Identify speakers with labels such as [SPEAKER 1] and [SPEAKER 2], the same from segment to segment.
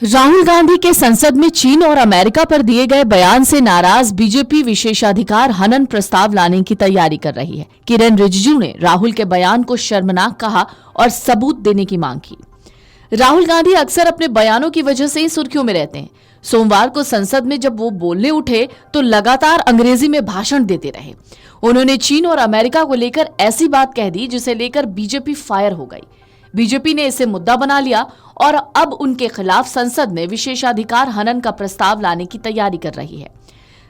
[SPEAKER 1] राहुल गांधी के संसद में चीन और अमेरिका पर दिए गए बयान से नाराज बीजेपी विशेषाधिकार हनन प्रस्ताव लाने की तैयारी कर रही है। किरेन रिजिजू ने राहुल के बयान को शर्मनाक कहा और सबूत देने की मांग की। राहुल गांधी अक्सर अपने बयानों की वजह से ही सुर्खियों में रहते हैं। सोमवार को संसद में जब वो बोलने उठे तो लगातार अंग्रेजी में भाषण देते रहे। उन्होंने चीन और अमेरिका को लेकर ऐसी बात कह दी जिसे लेकर बीजेपी फायर हो गई। बीजेपी ने इसे मुद्दा बना लिया और अब उनके खिलाफ संसद में विशेषाधिकार हनन का प्रस्ताव लाने की तैयारी कर रही है।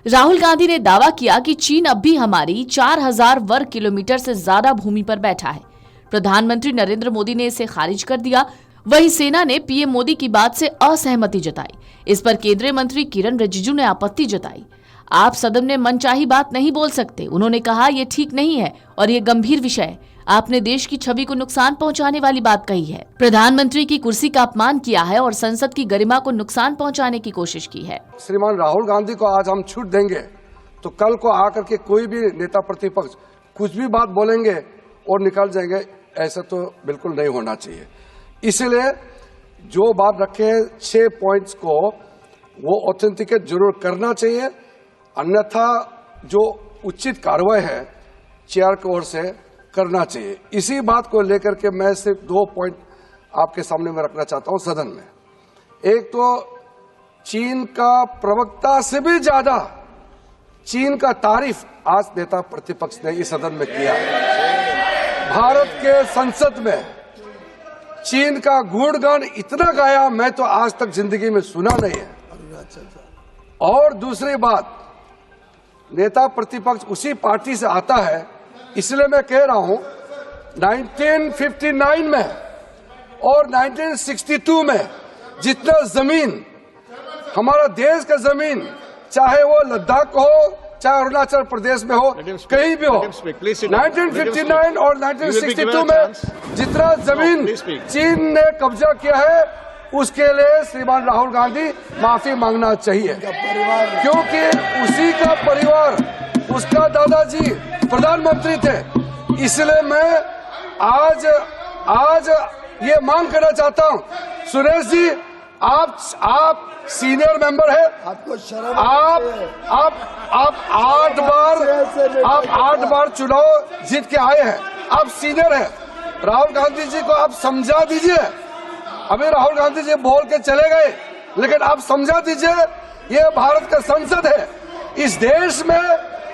[SPEAKER 1] राहुल गांधी ने दावा किया कि चीन अब भी हमारी 4000 वर्ग किलोमीटर से ज्यादा भूमि पर बैठा है। प्रधानमंत्री नरेंद्र मोदी ने इसे खारिज कर दिया। वहीं सेना ने पीएम मोदी की बात से असहमति जताई। इस पर केंद्रीय मंत्री किरेन रिजिजू ने आपत्ति जताई। आप सदन में मनचाही बात नहीं बोल सकते। उन्होंने कहा यह ठीक नहीं है और ये गंभीर विषय है। आपने देश की छवि को नुकसान पहुंचाने वाली बात कही है। प्रधानमंत्री की कुर्सी का अपमान किया है और संसद की गरिमा को नुकसान पहुंचाने की कोशिश की है।
[SPEAKER 2] श्रीमान राहुल गांधी को आज हम छूट देंगे तो कल को आकर के कोई भी नेता प्रतिपक्ष कुछ भी बात बोलेंगे और निकल जाएंगे। ऐसा तो बिल्कुल नहीं होना चाहिए। इसलिए जो बात रखे 6 पॉइंट्स को वो ऑथेंटिकेट जरूर करना चाहिए, अन्यथा जो उचित कार्रवाई है चेयर की ओर से करना चाहिए। इसी बात को लेकर के मैं सिर्फ 2 पॉइंट आपके सामने में रखना चाहता हूं सदन में। एक तो चीन का प्रवक्ता से भी ज्यादा चीन का तारीफ आज नेता प्रतिपक्ष ने इस सदन में किया है। भारत के संसद में चीन का गुणगान इतना गाया मैं तो आज तक जिंदगी में सुना नहीं है। और दूसरी बात, नेता प्रतिपक्ष उसी पार्टी से आता है, इसलिए मैं कह रहा हूं 1959 में और 1962 में जितना जमीन हमारा देश का जमीन, चाहे वो लद्दाख हो चाहे अरुणाचल प्रदेश में हो, कहीं भी हो, 1959 और 1962 में जितना जमीन चीन ने कब्जा किया है उसके लिए श्रीमान राहुल गांधी माफी मांगना चाहिए, क्योंकि उसी का परिवार, उसका दादाजी प्रधानमंत्री थे। इसलिए मैं आज ये मांग करना चाहता हूं, सुरेश जी आप सीनियर मेंबर है, आपको शर्म, आप 8 बार चुनाव जीत के आए हैं, आप सीनियर हैं। राहुल गांधी जी को आप समझा दीजिए। अभी राहुल गांधी जी बोल के चले गए, लेकिन आप समझा दीजिए ये भारत का संसद है। इस देश में,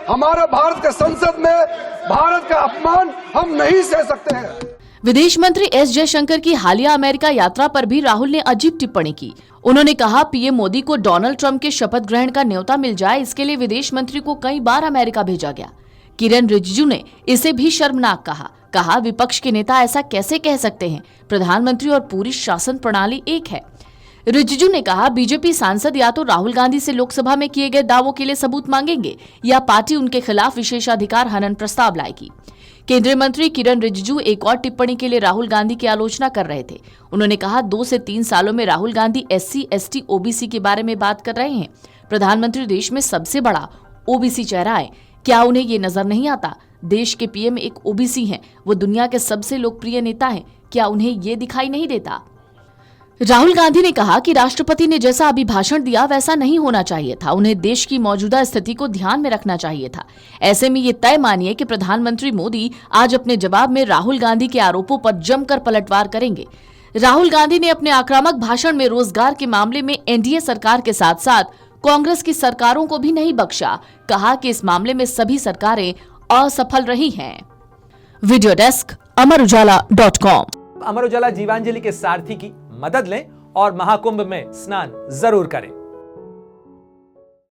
[SPEAKER 2] हमारा भारत का संसद में भारत का अपमान हम नहीं सह सकते हैं।
[SPEAKER 1] विदेश मंत्री एस जयशंकर की हालिया अमेरिका यात्रा पर भी राहुल ने अजीब टिप्पणी की। उन्होंने कहा पीएम मोदी को डोनाल्ड ट्रंप के शपथ ग्रहण का न्योता मिल जाए, इसके लिए विदेश मंत्री को कई बार अमेरिका भेजा गया। किरेन रिजिजू ने इसे भी शर्मनाक कहा विपक्ष के नेता ऐसा कैसे कह सकते हैं, प्रधानमंत्री और पूरी शासन प्रणाली एक है। रिजिजू ने कहा बीजेपी सांसद या तो राहुल गांधी से लोकसभा में किए गए दावों के लिए सबूत मांगेंगे या पार्टी उनके खिलाफ विशेषाधिकार हनन प्रस्ताव लाएगी। केंद्रीय मंत्री किरेन रिजिजू एक और टिप्पणी के लिए राहुल गांधी की आलोचना कर रहे थे। उन्होंने कहा 2 से 3 सालों में Rahul Gandhi SC, ST, OBC के बारे में बात कर रहे हैं। प्रधानमंत्री देश में सबसे बड़ा OBC चेहरा है, क्या उन्हें ये नजर नहीं आता? देश के पीएम एक OBC हैं, वो दुनिया के सबसे लोकप्रिय नेता हैं, क्या उन्हें ये दिखाई नहीं देता? राहुल गांधी ने कहा कि राष्ट्रपति ने जैसा अभिभाषण दिया वैसा नहीं होना चाहिए था, उन्हें देश की मौजूदा स्थिति को ध्यान में रखना चाहिए था। ऐसे में ये तय मानिए कि प्रधानमंत्री मोदी आज अपने जवाब में राहुल गांधी के आरोपों पर जमकर पलटवार करेंगे। राहुल गांधी ने अपने आक्रामक भाषण में रोजगार के मामले में एनडीए सरकार के साथ साथ कांग्रेस की सरकारों को भी नहीं बख्शा। कहा कि इस मामले में सभी सरकारें असफल रही हैं। Video desk amarujala.com।
[SPEAKER 3] Amar Ujala Jeevanjali के सारथी की मदद लें और महाकुंभ में स्नान जरूर करें।